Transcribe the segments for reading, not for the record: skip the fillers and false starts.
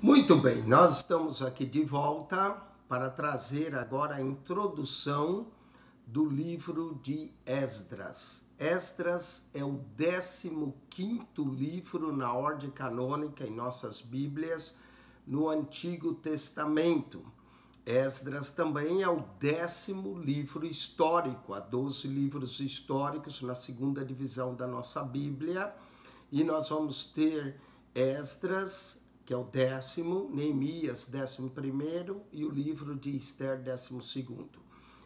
Muito bem, nós estamos aqui de volta para trazer agora a introdução do livro de Esdras. Esdras é o 15º livro na ordem canônica em nossas Bíblias no Antigo Testamento. Esdras também é o 10º livro histórico, há 12 livros históricos na segunda divisão da nossa Bíblia, e nós vamos ter Esdras, que é o 10º, Neemias, 11º, e o livro de Esther, 12º.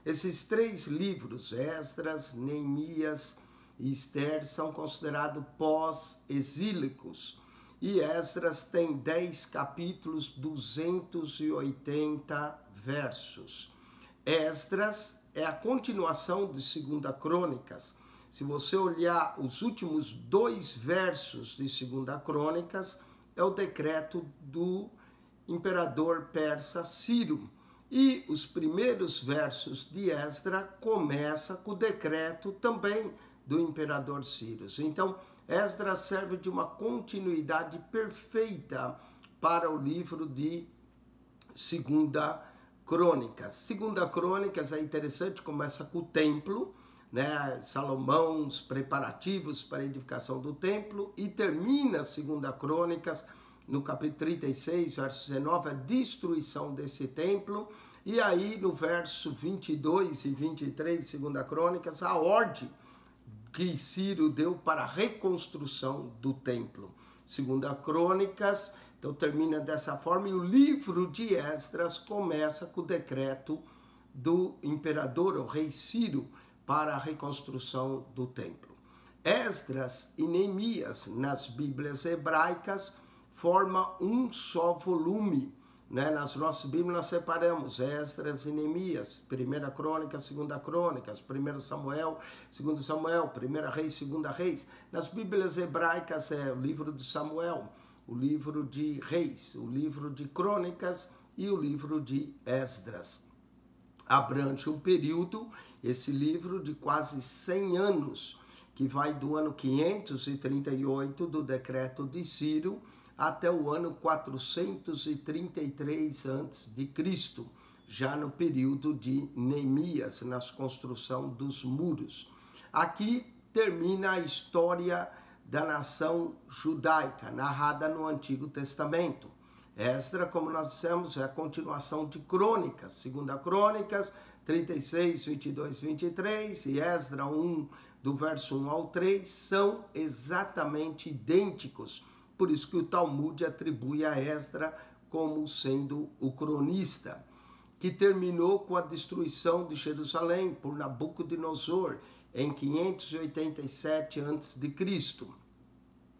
Esses três livros, Esdras, Neemias e Esther, são considerados pós-exílicos. E Esdras tem 10 capítulos, 280 versos. Esdras é a continuação de 2 Crônicas. Se você olhar os últimos 2 versos de 2 Crônicas, é o decreto do imperador persa Ciro. E os primeiros versos de Esdras começam com o decreto também do imperador Ciro. Então, Esdras serve de uma continuidade perfeita para o livro de 2 Crônicas. 2 Crônicas é interessante, começa com o templo, né? Salomão, os preparativos para a edificação do templo, e termina 2 Crônicas no capítulo 36, verso 19, a destruição desse templo, e aí no verso 22 e 23 de 2 Crônicas, a ordem que Ciro deu para a reconstrução do templo. 2 Crônicas, então termina dessa forma, e o livro de Esdras começa com o decreto do imperador, o rei Ciro, para a reconstrução do templo. Esdras e Neemias, nas Bíblias hebraicas, formam um só volume, né? Nas nossas Bíblias nós separamos Esdras e Neemias, 1 Crônicas, 2 Crônicas, 1 Samuel, 2 Samuel, 1 Reis, 2 Reis. Nas Bíblias hebraicas é o livro de Samuel, o livro de Reis, o livro de Crônicas e o livro de Esdras. Abrange um período, esse livro, de quase 100 anos, que vai do ano 538 do decreto de Ciro até o ano 433 a.C., já no período de Neemias, na construção dos muros. Aqui termina a história da nação judaica, narrada no Antigo Testamento. Esdras, como nós dissemos, é a continuação de Crônicas, 2 Crônicas, 36, 22, 23, e Esdras 1, do verso 1 ao 3, são exatamente idênticos. Por isso que o Talmud atribui a Esdras como sendo o cronista, que terminou com a destruição de Jerusalém por Nabucodonosor em 587 a.C.,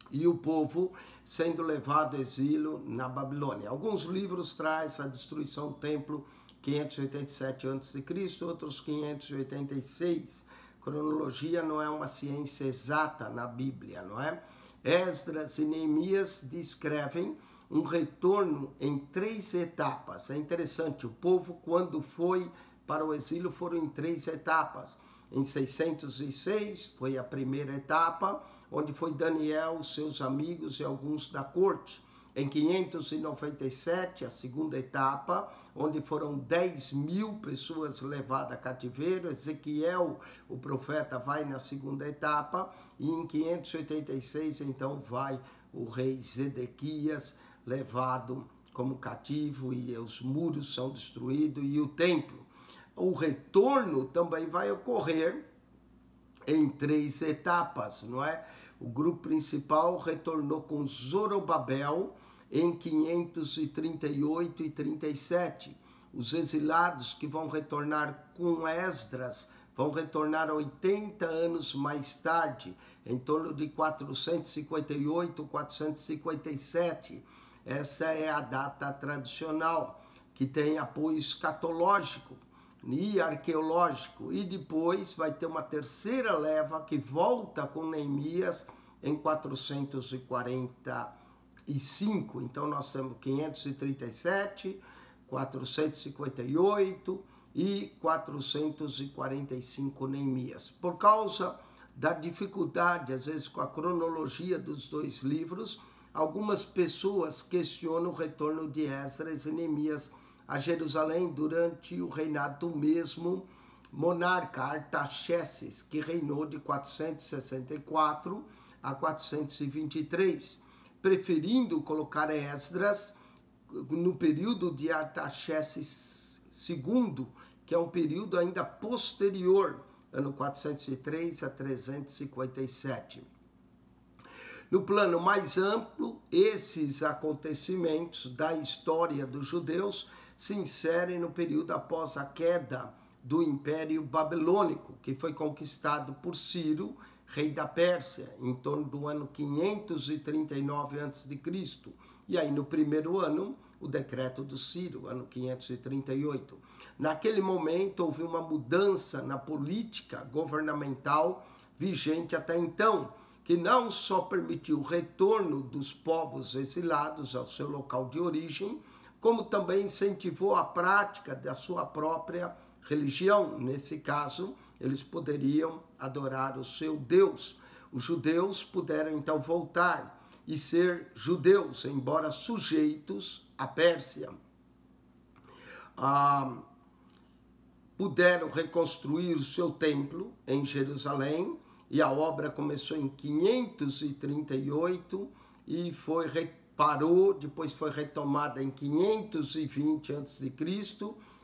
e o povo sendo levado ao exílio na Babilônia. Alguns livros trazem a destruição do templo 587 a.C., outros 586. Cronologia não é uma ciência exata na Bíblia, não é? Esdras e Neemias descrevem um retorno em 3 etapas. É interessante, o povo, quando foi para o exílio, foram em 3 etapas. Em 606 foi a primeira etapa, onde foi Daniel, seus amigos e alguns da corte. Em 597, a segunda etapa, onde foram 10.000 pessoas levadas a cativeiro. Ezequiel, o profeta, vai na segunda etapa. E em 586, então, vai o rei Zedequias, levado como cativo, e os muros são destruídos e o templo. O retorno também vai ocorrer em 3 etapas, não é? O grupo principal retornou com Zorobabel em 538 e 37. Os exilados que vão retornar com Esdras vão retornar 80 anos mais tarde, em torno de 458, 457. Essa é a data tradicional, que tem apoio escatológico e arqueológico, e depois vai ter uma terceira leva que volta com Neemias em 445. Então nós temos 537, 458 e 445 Neemias. Por causa da dificuldade, às vezes, com a cronologia dos 2 livros, algumas pessoas questionam o retorno de Esdras e Neemias a Jerusalém durante o reinado do mesmo monarca Artaxerxes, que reinou de 464 a 423, preferindo colocar Esdras no período de Artaxerxes II, que é um período ainda posterior, ano 403 a 357. No plano mais amplo, esses acontecimentos da história dos judeus se inserem no período após a queda do Império Babilônico, que foi conquistado por Ciro, rei da Pérsia, em torno do ano 539 a.C. E aí, no primeiro ano, o decreto do Ciro, ano 538. Naquele momento, houve uma mudança na política governamental vigente até então, que não só permitiu o retorno dos povos exilados ao seu local de origem, como também incentivou a prática da sua própria religião. Nesse caso, eles poderiam adorar o seu Deus. Os judeus puderam então voltar e ser judeus, embora sujeitos à Pérsia. Puderam reconstruir o seu templo em Jerusalém, e a obra começou em 538 e parou, depois foi retomada em 520 a.C.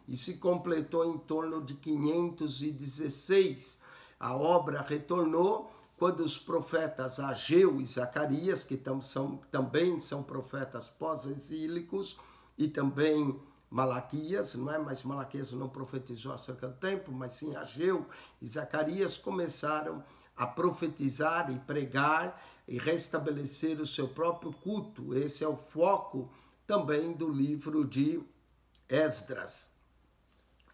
e se completou em torno de 516. A obra retornou quando os profetas Ageu e Zacarias, que também são profetas pós-exílicos, e também Malaquias, não é? Mas Malaquias não profetizou acerca do tempo, mas sim Ageu e Zacarias começaram a profetizar e pregar e restabelecer o seu próprio culto. Esse é o foco também do livro de Esdras.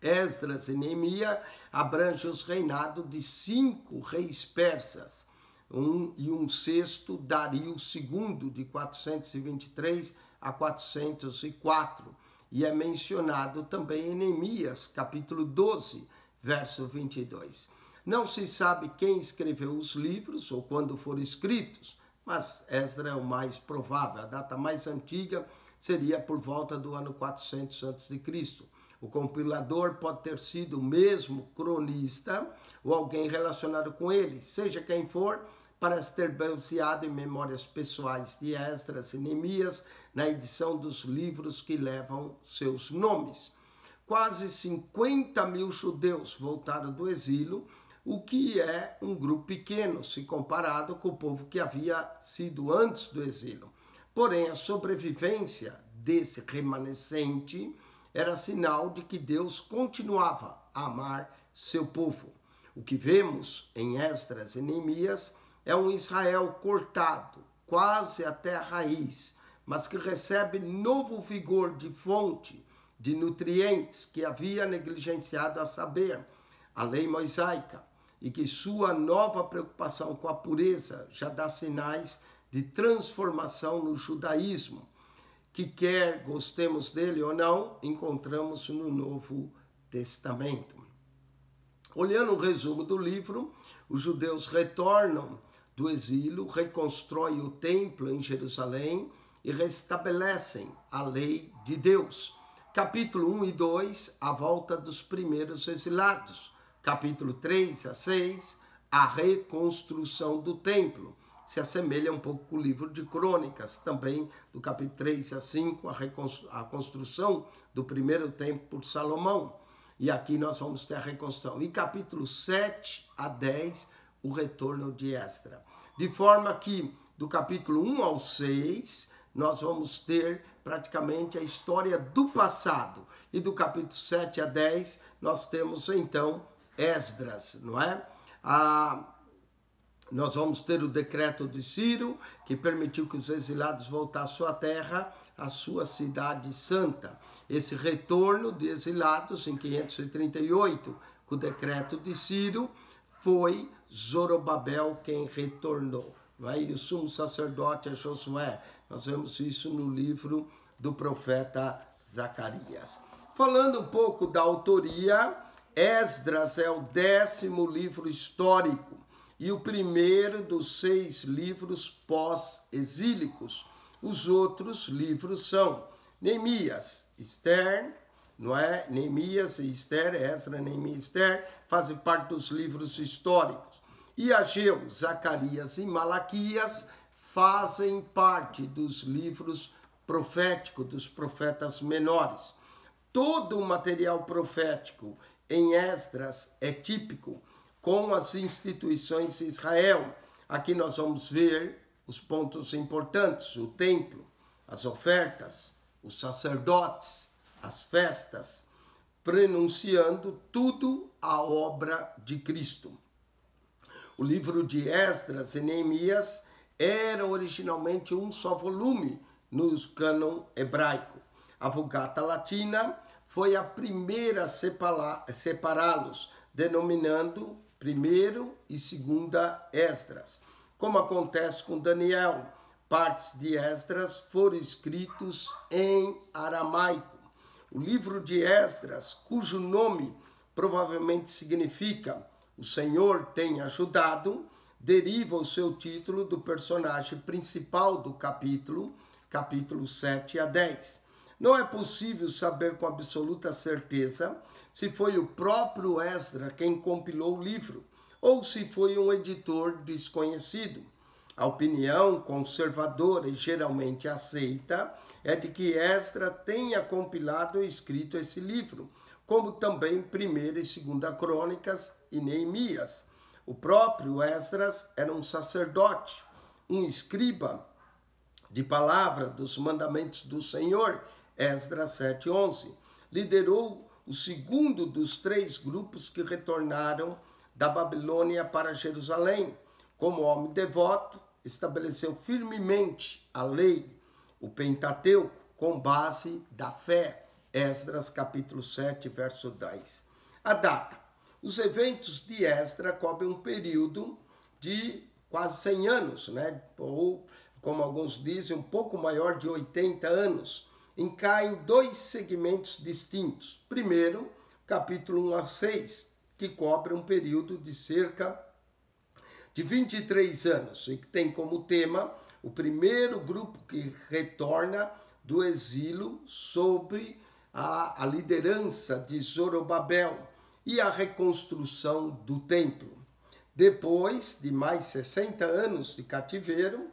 Esdras e Neemias abrangem os reinados de 5 reis persas, um sexto, Dario II, de 423 a 404. E é mencionado também em Neemias, capítulo 12, verso 22. Não se sabe quem escreveu os livros ou quando foram escritos, mas Esdras é o mais provável. A data mais antiga seria por volta do ano 400 a.C. O compilador pode ter sido o mesmo cronista ou alguém relacionado com ele. Seja quem for, parece ter baseado em memórias pessoais de Esdras e Neemias na edição dos livros que levam seus nomes. Quase 50 mil judeus voltaram do exílio, o que é um grupo pequeno se comparado com o povo que havia sido antes do exílio. Porém, a sobrevivência desse remanescente era sinal de que Deus continuava a amar seu povo. O que vemos em Esdras e Neemias é um Israel cortado, quase até a raiz, mas que recebe novo vigor de fonte de nutrientes que havia negligenciado, a saber, a lei mosaica, e que sua nova preocupação com a pureza já dá sinais de transformação no judaísmo, que quer gostemos dele ou não, encontramos no Novo Testamento. Olhando o resumo do livro, os judeus retornam do exílio, reconstroem o templo em Jerusalém e restabelecem a lei de Deus. Capítulo 1 e 2, a volta dos primeiros exilados. Capítulo 3 a 6, a reconstrução do templo. Se assemelha um pouco com o livro de Crônicas, também do capítulo 3 a 5, a construção do primeiro templo por Salomão. E aqui nós vamos ter a reconstrução. E capítulo 7 a 10, o retorno de Esdras. De forma que do capítulo 1 ao 6, nós vamos ter praticamente a história do passado. E do capítulo 7 a 10, nós temos então Esdras, não é? Nós vamos ter o decreto de Ciro, que permitiu que os exilados voltassem à sua terra, à sua cidade santa. Esse retorno de exilados em 538, com o decreto de Ciro, foi Zorobabel quem retornou. Não é? E o sumo sacerdote é Josué. Nós vemos isso no livro do profeta Zacarias. Falando um pouco da autoria, Esdras é o 10º livro histórico e o primeiro dos 6 livros pós-exílicos. Os outros livros são Neemias, Esther, não é? Neemias e Esther, Esdras, Neemias e Esther, fazem parte dos livros históricos. E Ageu, Zacarias e Malaquias fazem parte dos livros proféticos, dos profetas menores. Todo o material profético em Esdras é típico com as instituições de Israel. Aqui nós vamos ver os pontos importantes: o templo, as ofertas, os sacerdotes, as festas, pronunciando tudo a obra de Cristo. O livro de Esdras e Neemias era originalmente um só volume no cânon hebraico. A Vulgata Latina foi a primeira a separá-los, denominando primeiro e segunda Esdras. Como acontece com Daniel, partes de Esdras foram escritos em aramaico. O livro de Esdras, cujo nome provavelmente significa "o Senhor tem ajudado", deriva o seu título do personagem principal do capítulo 7 a 10. Não é possível saber com absoluta certeza se foi o próprio Esdras quem compilou o livro ou se foi um editor desconhecido. A opinião conservadora e geralmente aceita é de que Esdras tenha compilado e escrito esse livro, como também 1ª e 2ª Crônicas e Neemias. O próprio Esdras era um sacerdote, um escriba de palavra dos mandamentos do Senhor, Esdras 7:11. Liderou o segundo dos 3 grupos que retornaram da Babilônia para Jerusalém. Como homem devoto, estabeleceu firmemente a lei, o Pentateuco, com base da fé. Esdras capítulo 7, verso 10. A data. Os eventos de Esdras cobrem um período de quase 100 anos, né? Ou, como alguns dizem, um pouco maior de 80 anos. Encaem 2 segmentos distintos. Primeiro, capítulo 1 a 6, que cobre um período de cerca de 23 anos, e que tem como tema o primeiro grupo que retorna do exílio sob a liderança de Zorobabel e a reconstrução do templo. Depois de mais 60 anos de cativeiro,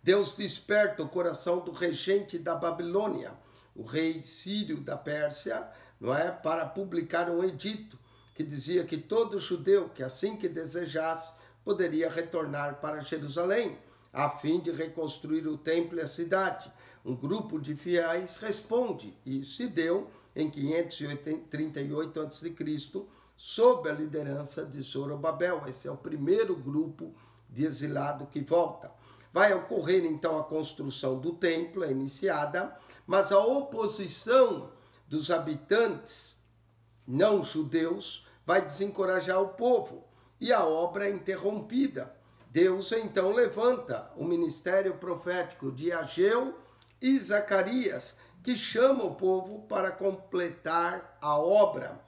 Deus desperta o coração do regente da Babilônia, o rei Sírio da Pérsia, não é, para publicar um edito que dizia que todo judeu que assim que desejasse poderia retornar para Jerusalém, a fim de reconstruir o templo e a cidade. Um grupo de fiéis responde, e isso se deu em 538 a.C., sob a liderança de Zorobabel. Esse é o primeiro grupo de exilado que volta. Vai ocorrer então a construção do templo, é iniciada, mas a oposição dos habitantes não judeus vai desencorajar o povo e a obra é interrompida. Deus então levanta o ministério profético de Ageu e Zacarias, que chama o povo para completar a obra.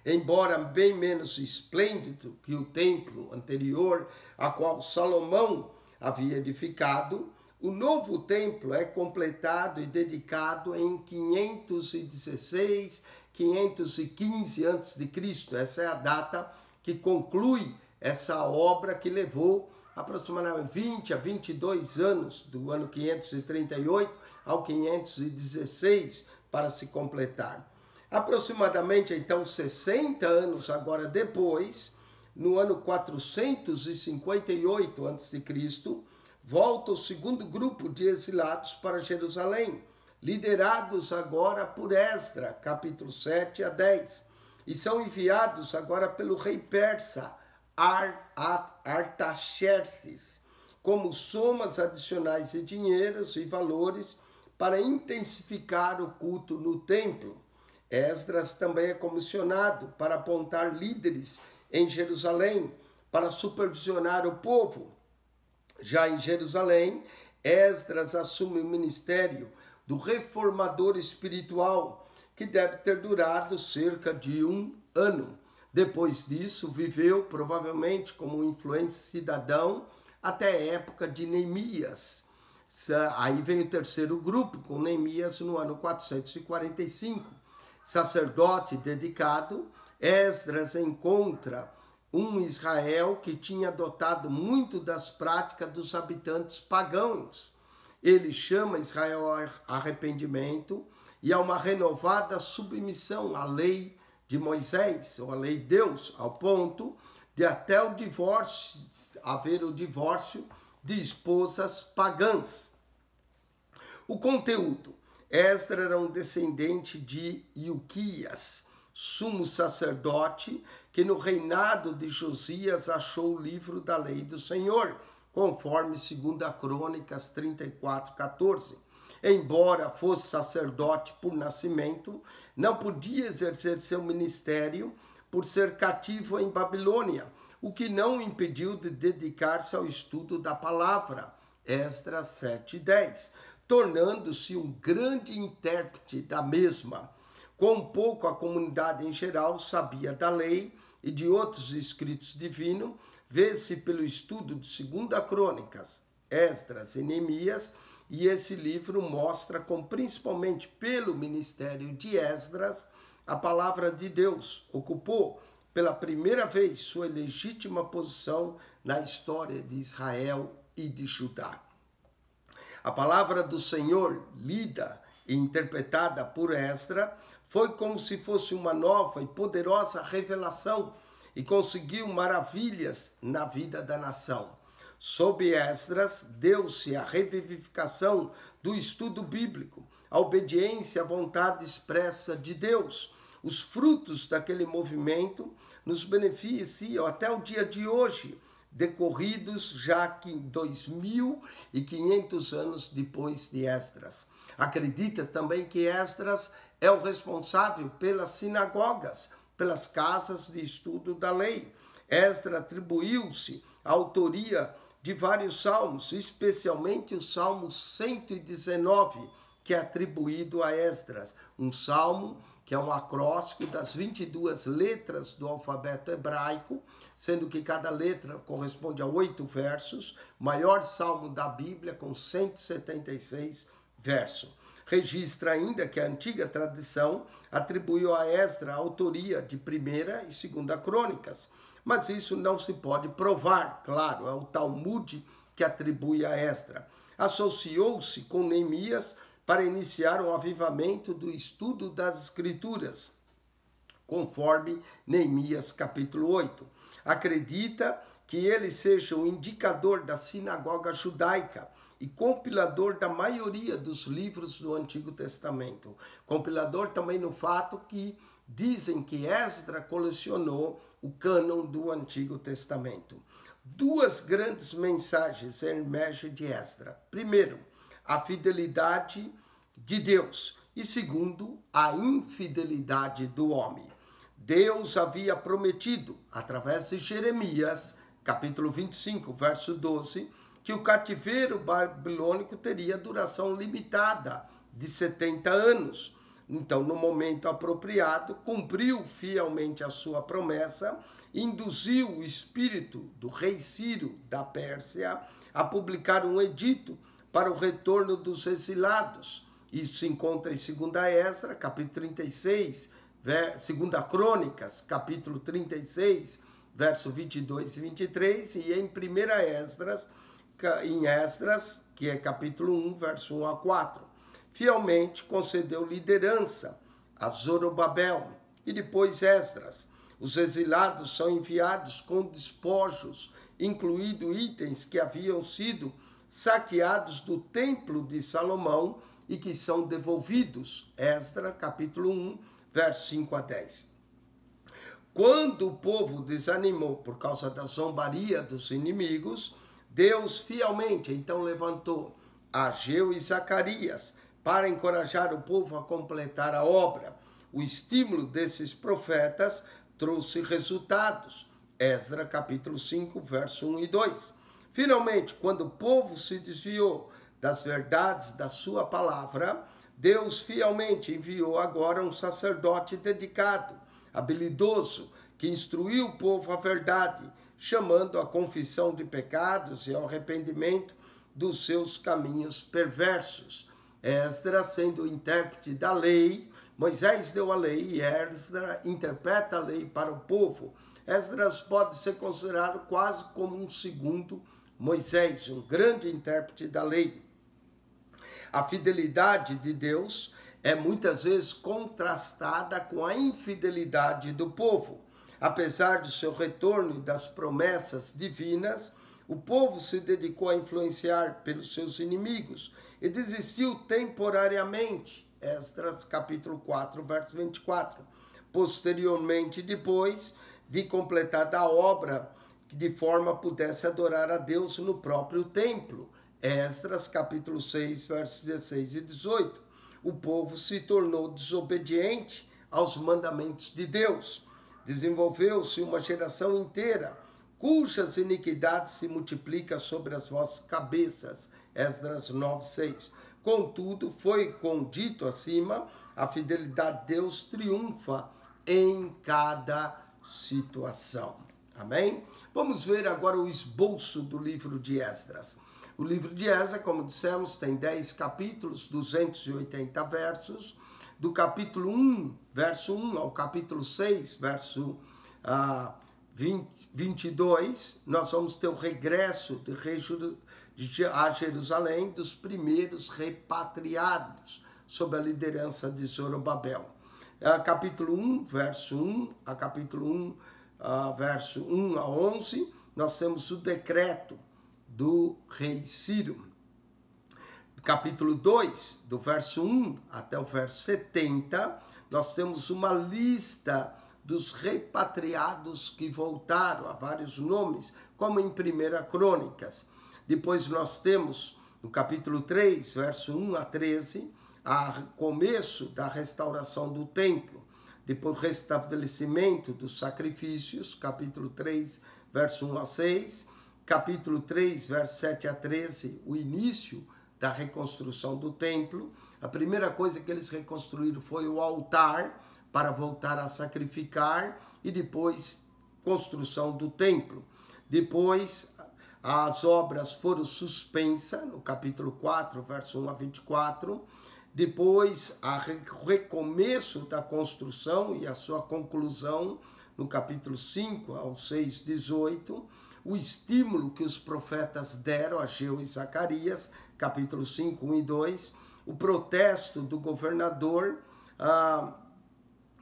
Embora bem menos esplêndido que o templo anterior, a qual Salomão havia edificado, o novo templo é completado e dedicado em 516, 515 a.C. Essa é a data que conclui essa obra que levou aproximadamente 20 a 22 anos, do ano 538 ao 516, para se completar. Aproximadamente, então, 60 anos agora depois, no ano 458 a.C., volta o segundo grupo de exilados para Jerusalém, liderados agora por Esdras, capítulo 7 a 10, e são enviados agora pelo rei persa Artaxerxes, como somas adicionais de dinheiros e valores para intensificar o culto no templo. Esdras também é comissionado para apontar líderes em Jerusalém para supervisionar o povo. Já em Jerusalém, Esdras assume o ministério do reformador espiritual, que deve ter durado cerca de 1 ano. Depois disso, viveu provavelmente como um influente cidadão até a época de Neemias. Aí vem o terceiro grupo, com Neemias no ano 445. Sacerdote dedicado, Esdras encontra um Israel que tinha adotado muito das práticas dos habitantes pagãos. Ele chama Israel a arrependimento e a uma renovada submissão à lei de Moisés, ou à lei de Deus, ao ponto de até o divórcio, haver o divórcio de esposas pagãs. O conteúdo. Esdras era um descendente de Ilquias, sumo sacerdote, que no reinado de Josias achou o livro da lei do Senhor, conforme 2 Crônicas 34:14. Embora fosse sacerdote por nascimento, não podia exercer seu ministério por ser cativo em Babilônia, o que não o impediu de dedicar-se ao estudo da palavra, Esdras 7:10, tornando-se um grande intérprete da mesma. Quão pouco a comunidade em geral sabia da lei e de outros escritos divinos, vê-se pelo estudo de 2 Crônicas, Esdras e Neemias, e esse livro mostra como, principalmente pelo ministério de Esdras, a palavra de Deus ocupou pela primeira vez sua legítima posição na história de Israel e de Judá. A palavra do Senhor, lida e interpretada por Esdras, foi como se fosse uma nova e poderosa revelação e conseguiu maravilhas na vida da nação. Sob Esdras, deu-se a revivificação do estudo bíblico, a obediência à vontade expressa de Deus. Os frutos daquele movimento nos beneficiam até o dia de hoje, decorridos já que 2.500 anos depois de Esdras. Acredita também que Esdras é o responsável pelas sinagogas, pelas casas de estudo da lei. Esdras atribuiu-se a autoria de vários salmos, especialmente o Salmo 119, que é atribuído a Esdras. Um salmo que é um acróstico das 22 letras do alfabeto hebraico, sendo que cada letra corresponde a 8 versos, maior salmo da Bíblia com 176 versos. Registra ainda que a antiga tradição atribuiu a Esdras a autoria de 1ª e 2ª Crônicas, mas isso não se pode provar, claro, é o Talmud que atribui a Esdras. Associou-se com Neemias para iniciar um avivamento do estudo das Escrituras, conforme Neemias capítulo 8. Acredita que ele seja o indicador da sinagoga judaica e compilador da maioria dos livros do Antigo Testamento. Compilador também no fato que dizem que Esdras colecionou o cânon do Antigo Testamento. Duas grandes mensagens emergem de Esdras. Primeiro, a fidelidade de Deus. E segundo, a infidelidade do homem. Deus havia prometido, através de Jeremias, capítulo 25, verso 12, que o cativeiro babilônico teria duração limitada de 70 anos. Então, no momento apropriado, cumpriu fielmente a sua promessa, induziu o espírito do rei Ciro da Pérsia a publicar um edito para o retorno dos exilados. Isso se encontra em 2 Esdras, capítulo 36, 2 Crônicas, capítulo 36, verso 22 e 23, e em 1 Esdras, que é capítulo 1, verso 1 a 4. Fielmente concedeu liderança a Zorobabel e depois Esdras. Os exilados são enviados com despojos, incluindo itens que haviam sido saqueados do templo de Salomão e que são devolvidos. Esdras, capítulo 1, verso 5 a 10. Quando o povo desanimou por causa da zombaria dos inimigos, Deus fielmente então levantou Ageu e Zacarias para encorajar o povo a completar a obra. O estímulo desses profetas trouxe resultados. Esdras, capítulo 5, verso 1 e 2. Finalmente, quando o povo se desviou das verdades da sua palavra, Deus fielmente enviou agora um sacerdote dedicado, habilidoso, que instruiu o povo à verdade, chamando à confissão de pecados e ao arrependimento, dos seus caminhos perversos. Esdras, sendo o intérprete da lei, Moisés deu a lei e Esdras interpreta a lei para o povo. Esdras pode ser considerado quase como um segundo Moisés, um grande intérprete da lei. A fidelidade de Deus é muitas vezes contrastada com a infidelidade do povo. Apesar do seu retorno e das promessas divinas, o povo se dedicou a influenciar pelos seus inimigos e desistiu temporariamente. Esdras capítulo 4, verso 24. Posteriormente, depois de completada a obra, que de forma pudesse adorar a Deus no próprio templo. Esdras capítulo 6, versos 16 e 18. O povo se tornou desobediente aos mandamentos de Deus. Desenvolveu-se uma geração inteira, cujas iniquidades se multiplicam sobre as vossas cabeças. Esdras 9, 6. Contudo, foi condito acima, a fidelidade de Deus triunfa em cada situação. Amém? Vamos ver agora o esboço do livro de Esdras. O livro de Esdras, como dissemos, tem 10 capítulos, 280 versos. Do capítulo 1, verso 1 ao capítulo 6, verso 22, nós vamos ter o regresso a Jerusalém dos primeiros repatriados sob a liderança de Zorobabel. Capítulo 1, verso 1 a capítulo 1, verso 1 a 11, nós temos o decreto do rei Ciro. Capítulo 2, do verso 1 até o verso 70, nós temos uma lista dos repatriados que voltaram, há vários nomes, como em 1 Crônicas. Depois nós temos, no capítulo 3, verso 1 a 13, o começo da restauração do templo. Depois o restabelecimento dos sacrifícios, capítulo 3, verso 1 a 6. Capítulo 3, verso 7 a 13, o início da reconstrução do templo. A primeira coisa que eles reconstruíram foi o altar, para voltar a sacrificar, e depois construção do templo. Depois as obras foram suspensas, no capítulo 4, verso 1 a 24. Depois o recomeço da construção e a sua conclusão, no capítulo 5 ao 6, 18. O estímulo que os profetas deram a Ageu e Zacarias, capítulo 5, 1 e 2. O protesto do governador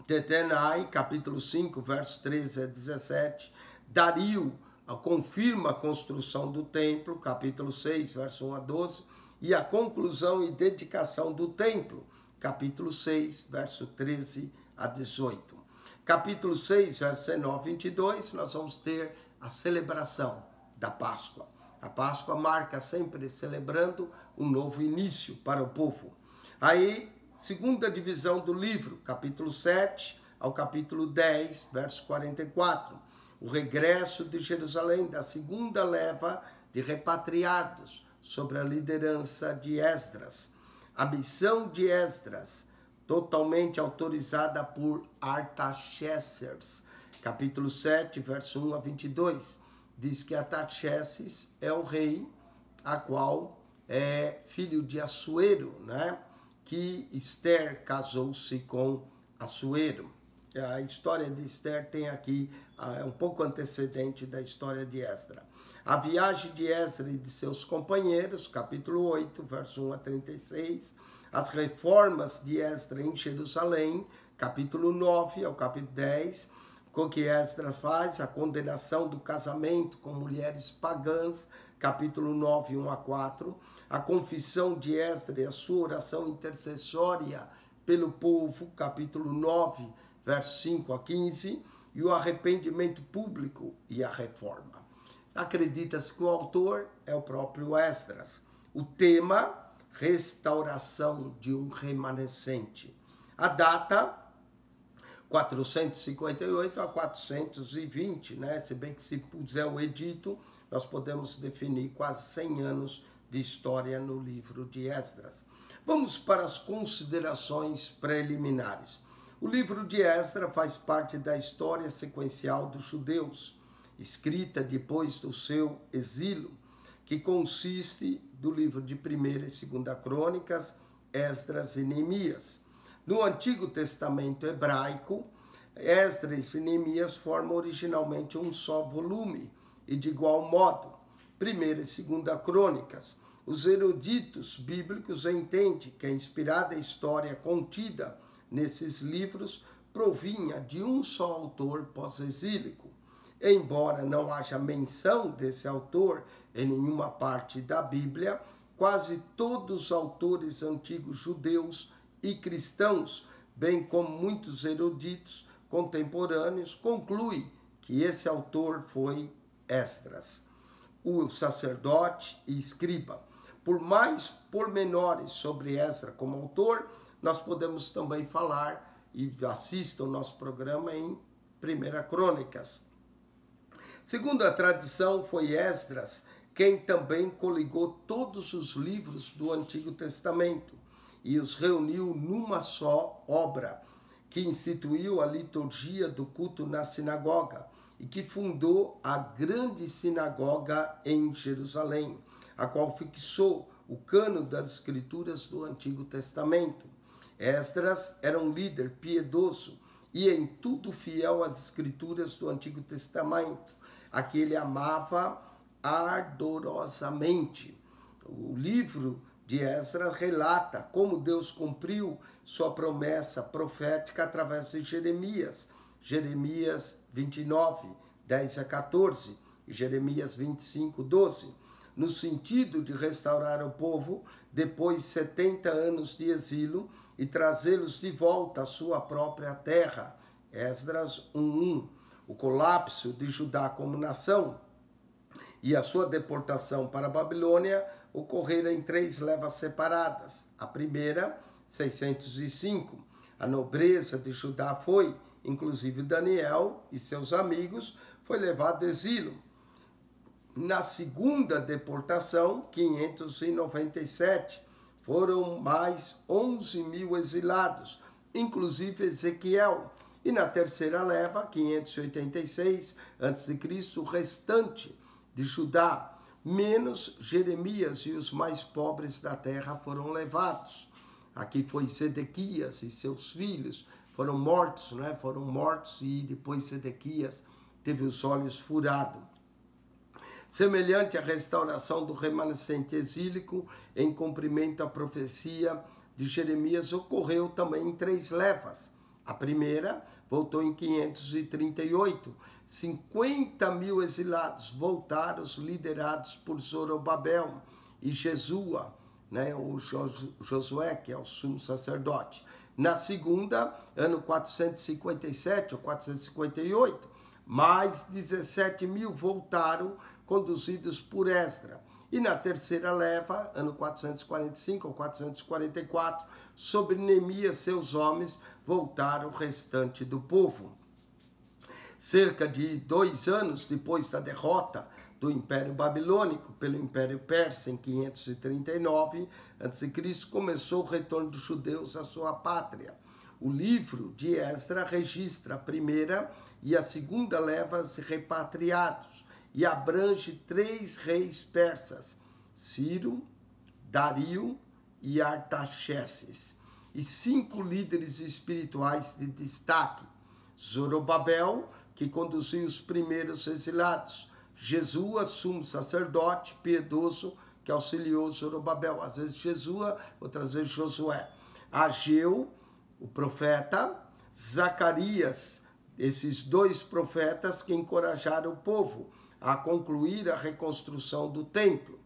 Tetenai, capítulo 5, verso 13 a 17. Dario confirma a construção do templo, capítulo 6, verso 1 a 12. E a conclusão e dedicação do templo, capítulo 6, verso 13 a 18. Capítulo 6, verso 19 a 22, nós vamos ter a celebração da Páscoa. A Páscoa marca sempre celebrando um novo início para o povo. Aí, segunda divisão do livro, capítulo 7 ao capítulo 10, verso 44. O regresso de Jerusalém, da segunda leva de repatriados, sobre a liderança de Esdras. A missão de Esdras, totalmente autorizada por Artaxerxes. Capítulo 7, verso 1 a 22, diz que Artaxerxes é o rei, a qual é filho de Assuero, né? Que Esther casou-se com Assuero. A história de Esther tem aqui um pouco antecedente da história de Esdras. A viagem de Esdras e de seus companheiros, capítulo 8, verso 1 a 36. As reformas de Esdras em Jerusalém, capítulo 9 ao capítulo 10. Com que Esdras faz a condenação do casamento com mulheres pagãs, capítulo 9, 1 a 4. A confissão de Esdras e a sua oração intercessória pelo povo, capítulo 9, verso 5 a 15. E o arrependimento público e a reforma. Acredita-se que o autor é o próprio Esdras. O tema, restauração de um remanescente. A data, 458 a 420, né? Se bem que se puser o edito, nós podemos definir quase 100 anos de história no livro de Esdras. Vamos para as considerações preliminares. O livro de Esdras faz parte da história sequencial dos judeus, escrita depois do seu exílio. que consiste do livro de 1ª e 2ª Crônicas, Esdras e Neemias. No Antigo Testamento hebraico, Esdras e Neemias formam originalmente um só volume, e de igual modo, 1ª e 2ª Crônicas. Os eruditos bíblicos entendem que a inspirada história contida nesses livros provinha de um só autor pós-exílico. Embora não haja menção desse autor em nenhuma parte da Bíblia, quase todos os autores antigos judeus e cristãos, bem como muitos eruditos contemporâneos, concluem que esse autor foi Esdras, o sacerdote e escriba. Por mais pormenores sobre Esdras como autor, nós podemos também falar, e assistam o nosso programa em 1ª Crônicas. Segundo a tradição, foi Esdras quem também coligou todos os livros do Antigo Testamento e os reuniu numa só obra, que instituiu a liturgia do culto na sinagoga e que fundou a grande sinagoga em Jerusalém, a qual fixou o cânon das escrituras do Antigo Testamento. Esdras era um líder piedoso e em tudo fiel às escrituras do Antigo Testamento, a que ele amava ardorosamente. O livro de Esdras relata como Deus cumpriu sua promessa profética através de Jeremias. Jeremias 29, 10 a 14 e Jeremias 25, 12. No sentido de restaurar o povo depois de 70 anos de exílio e trazê-los de volta à sua própria terra. Esdras 1:1. O colapso de Judá como nação e a sua deportação para a Babilônia ocorreram em 3 levas separadas. A primeira, 605. A nobreza de Judá foi, inclusive Daniel e seus amigos, foi levado ao exílio. Na segunda deportação, 597, foram mais 11.000 exilados, inclusive Ezequiel. E na terceira leva, 586 a.C., o restante de Judá, menos Jeremias e os mais pobres da terra foram levados. Aqui foi Sedequias e seus filhos, foram mortos, né? Foram mortos e depois Sedequias teve os olhos furados. Semelhante à restauração do remanescente exílico, em cumprimento à profecia de Jeremias, ocorreu também em 3 levas. A primeira voltou em 538. 50.000 exilados voltaram, liderados por Zorobabel e Jesua, né, o Josué, que é o sumo sacerdote. Na segunda, ano 457 ou 458, mais 17.000 voltaram, conduzidos por Esdras. E na terceira leva, ano 445 ou 444, sobre Neemias seus homens, voltaram o restante do povo. Cerca de 2 anos depois da derrota do Império Babilônico pelo Império Persa, em 539 a.C., começou o retorno dos judeus à sua pátria. O livro de Esdras registra a primeira e a segunda levas de repatriados e abrange 3 reis persas, Ciro, Dario e Artaxerxes, e 5 líderes espirituais de destaque: Zorobabel, que conduziu os primeiros exilados; Jesua, sumo sacerdote piedoso, que auxiliou Zorobabel. Às vezes Jesua, outras vezes Josué. Ageu, o profeta; Zacarias, esses 2 profetas que encorajaram o povo a concluir a reconstrução do templo;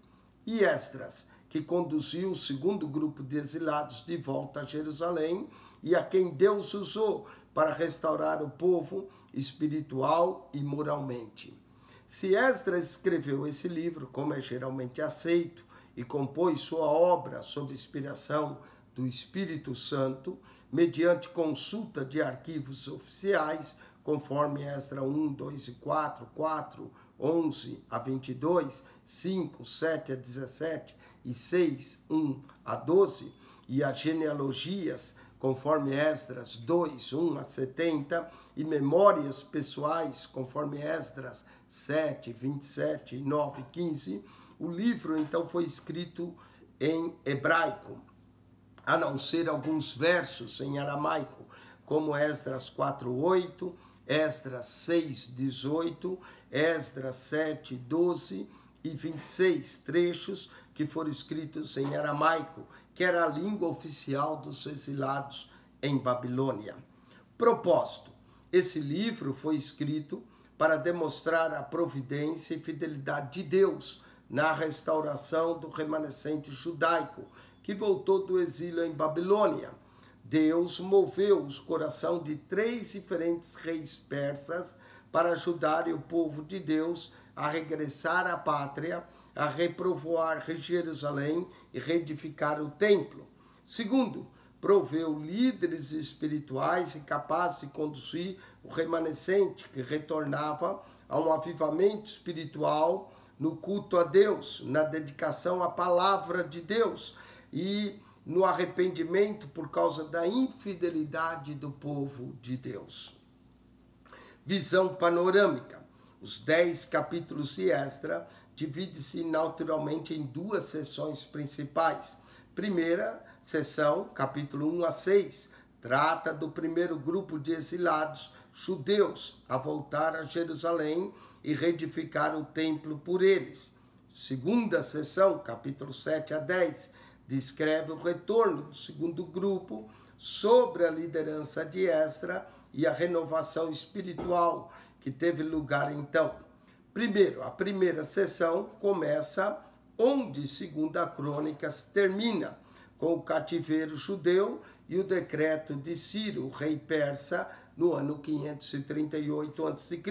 e Esdras, que conduziu o segundo grupo de exilados de volta a Jerusalém e a quem Deus usou para restaurar o povo espiritual e moralmente. Se Esdras escreveu esse livro, como é geralmente aceito, e compôs sua obra sob inspiração do Espírito Santo, mediante consulta de arquivos oficiais, conforme Esdras 1, 2 e 4, 4, 11 a 22, 5, 7 a 17 e 6, 1 a 12, e as genealogias, conforme Esdras 2, 1 a 70, e memórias pessoais, conforme Esdras 7, 27 e 9, 15, O livro, então, foi escrito em hebraico, a não ser alguns versos em aramaico, como Esdras 4:8, Esdras 6:18, Esdras 7:12 e 26 trechos que foram escritos em aramaico, que era a língua oficial dos exilados em Babilônia. Propósito: esse livro foi escrito para demonstrar a providência e fidelidade de Deus na restauração do remanescente judaico que voltou do exílio em Babilônia. Deus moveu o coração de 3 diferentes reis persas para ajudarem o povo de Deus a regressar à pátria, a repovoar Jerusalém e reedificar o templo. Segundo, proveu líderes espirituais e capazes de conduzir o remanescente que retornava a um avivamento espiritual no culto a Deus, na dedicação à palavra de Deus e no arrependimento por causa da infidelidade do povo de Deus. Visão panorâmica. Os 10 capítulos de Esdras divide-se naturalmente em 2 seções principais. Primeira seção, capítulo 1 a 6, trata do primeiro grupo de exilados judeus a voltar a Jerusalém e reedificar o templo por eles. Segunda seção, capítulo 7 a 10, descreve o retorno do segundo grupo sobre a liderança de Esdras e a renovação espiritual que teve lugar então. Primeiro, a primeira seção começa onde 2 Crônicas termina, com o cativeiro judeu e o decreto de Ciro, o rei persa, no ano 538 a.C.,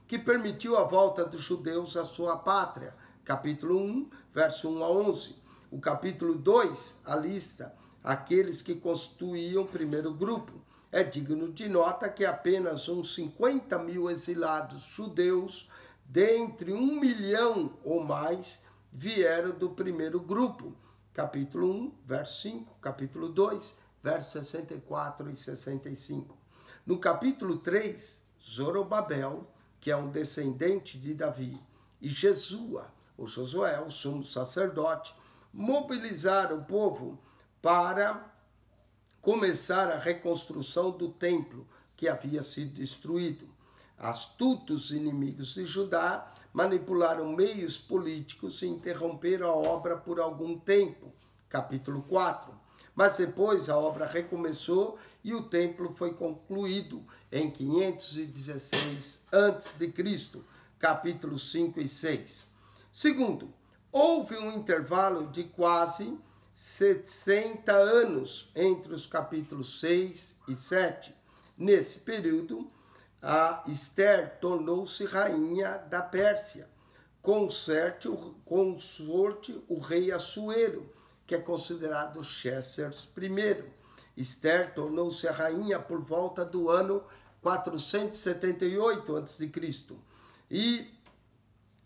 que permitiu a volta dos judeus à sua pátria. Capítulo 1, verso 1 a 11. O capítulo 2 alista aqueles que constituíam o primeiro grupo. É digno de nota que apenas uns 50 mil exilados judeus, dentre 1 milhão ou mais, vieram do primeiro grupo. Capítulo 1, verso 5, capítulo 2, versos 64 e 65. No capítulo 3, Zorobabel, que é um descendente de Davi, e Jesua, ou Josué, o sumo sacerdote, mobilizaram o povo para começar a reconstrução do templo que havia sido destruído. Astutos inimigos de Judá manipularam meios políticos e interromperam a obra por algum tempo. Capítulo 4. Mas depois a obra recomeçou e o templo foi concluído em 516 a.C. Capítulos 5 e 6. Segundo, houve um intervalo de quase 60 anos entre os capítulos 6 e 7. Nesse período, a Esther tornou-se rainha da Pérsia, consorte o rei Assuero, que é considerado Xerxes I. Esther tornou-se a rainha por volta do ano 478 a.C. E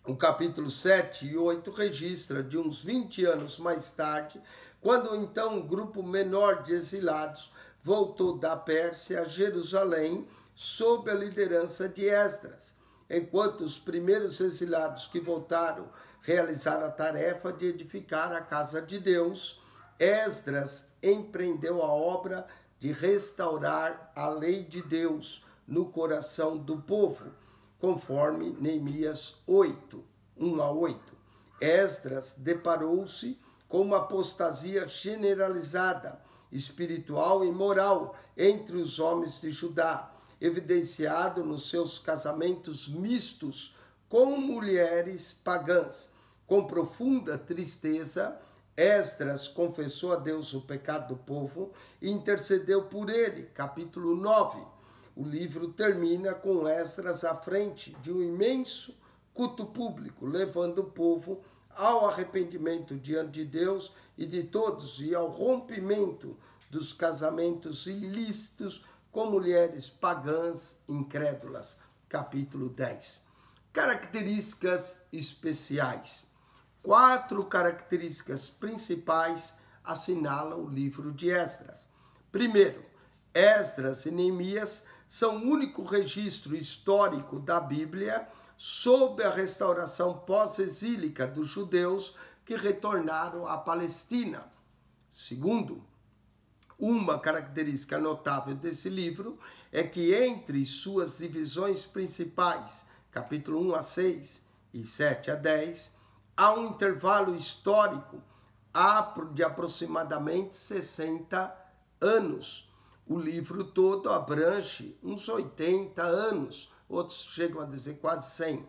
o capítulo 7 e 8 registra de uns 20 anos mais tarde, quando então um grupo menor de exilados voltou da Pérsia a Jerusalém sob a liderança de Esdras, enquanto os primeiros exilados que voltaram realizaram a tarefa de edificar a casa de Deus, Esdras empreendeu a obra de restaurar a lei de Deus no coração do povo, conforme Neemias 8, 1 a 8. Esdras deparou-se com uma apostasia generalizada, espiritual e moral entre os homens de Judá, evidenciado nos seus casamentos mistos com mulheres pagãs. Com profunda tristeza, Esdras confessou a Deus o pecado do povo e intercedeu por ele. Capítulo 9. O livro termina com Esdras à frente de um imenso culto público, levando o povo ao arrependimento diante de Deus e de todos e ao rompimento dos casamentos ilícitos com mulheres pagãs incrédulas. Capítulo 10. Características especiais. 4 características principais assinalam o livro de Esdras. Primeiro, Esdras e Neemias são o único registro histórico da Bíblia sob a restauração pós-exílica dos judeus que retornaram à Palestina. Segundo, uma característica notável desse livro é que entre suas divisões principais, capítulo 1 a 6 e 7 a 10, há um intervalo histórico de aproximadamente 60 anos. O livro todo abrange uns 80 anos, outros chegam a dizer quase 100.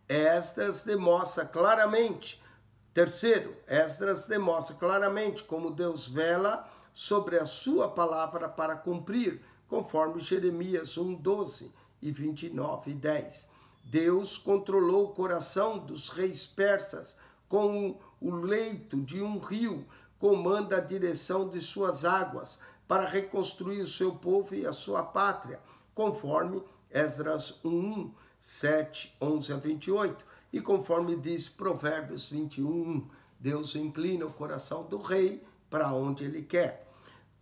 Esdras demonstra claramente, terceiro, Esdras demonstra claramente como Deus vela sobre a sua palavra para cumprir, conforme Jeremias 1:12 e 29:10. Deus controlou o coração dos reis persas com o leito de um rio, comanda a direção de suas águas para reconstruir o seu povo e a sua pátria, conforme Esdras 1:1, 7, 11 a 28, e conforme diz Provérbios 21:1, Deus inclina o coração do rei para onde ele quer.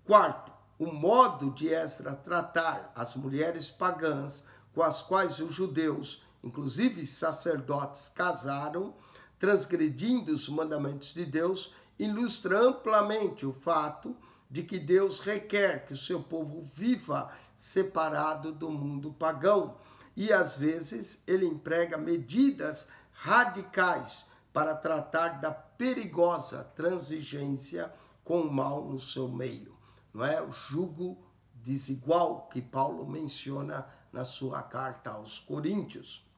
Quarto, o modo de Esdras tratar as mulheres pagãs com as quais os judeus, inclusive sacerdotes, casaram, transgredindo os mandamentos de Deus, ilustra amplamente o fato de que Deus requer que o seu povo viva separado do mundo pagão. E às vezes ele emprega medidas radicais para tratar da perigosa transigência com o mal no seu meio. Não é o jugo desigual que Paulo menciona na sua carta aos Coríntios.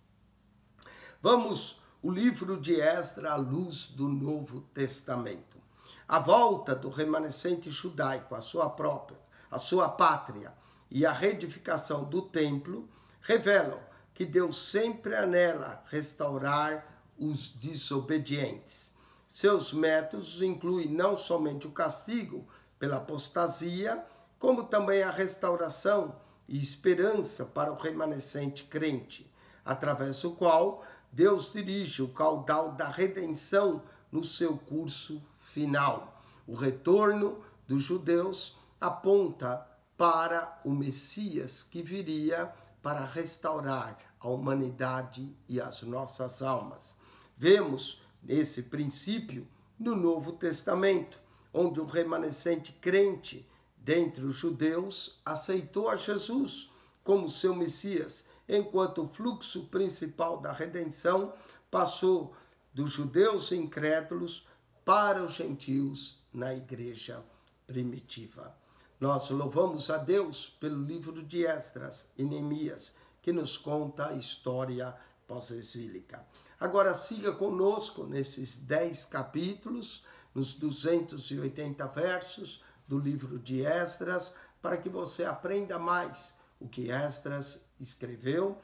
Vamos o livro de Esdras à luz do Novo Testamento. A volta do remanescente judaico à sua pátria e a reedificação do templo revelam que Deus sempre anela restaurar os desobedientes. Seus métodos incluem não somente o castigo pela apostasia, como também a restauração e esperança para o remanescente crente, através do qual Deus dirige o caudal da redenção no seu curso final. O retorno dos judeus aponta para o Messias que viria para restaurar a humanidade e as nossas almas. Vemos esse princípio no Novo Testamento, onde o remanescente crente dentre os judeus aceitou a Jesus como seu Messias, enquanto o fluxo principal da redenção passou dos judeus incrédulos para os gentios na igreja primitiva. Nós louvamos a Deus pelo livro de Esdras e Neemias, que nos conta a história pós-exílica. Agora siga conosco nesses 10 capítulos, nos 280 versos do livro de Esdras, para que você aprenda mais o que Esdras escreveu,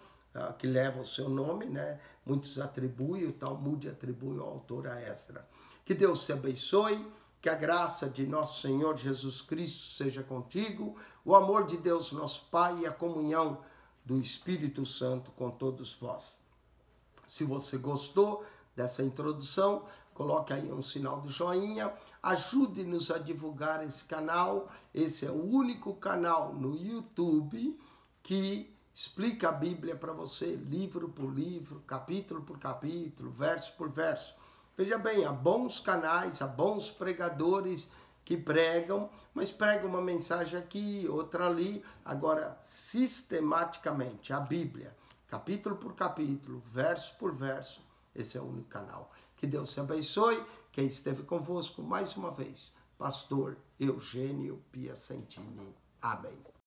que leva o seu nome, né? Muitos atribuem, o Talmud atribui ao autor a Esdras. Que Deus te abençoe, que a graça de nosso Senhor Jesus Cristo seja contigo, o amor de Deus nosso Pai e a comunhão do Espírito Santo com todos vós. Se você gostou dessa introdução, coloque aí um sinal de joinha, ajude-nos a divulgar esse canal. Esse é o único canal no YouTube que explica a Bíblia para você, livro por livro, capítulo por capítulo, verso por verso. Veja bem, há bons canais, há bons pregadores que pregam, mas pregam uma mensagem aqui, outra ali. Agora, sistematicamente, a Bíblia, capítulo por capítulo, verso por verso, esse é o único canal. Que Deus te abençoe. Quem esteve convosco mais uma vez, pastor Eugênio Piacentini. Amém.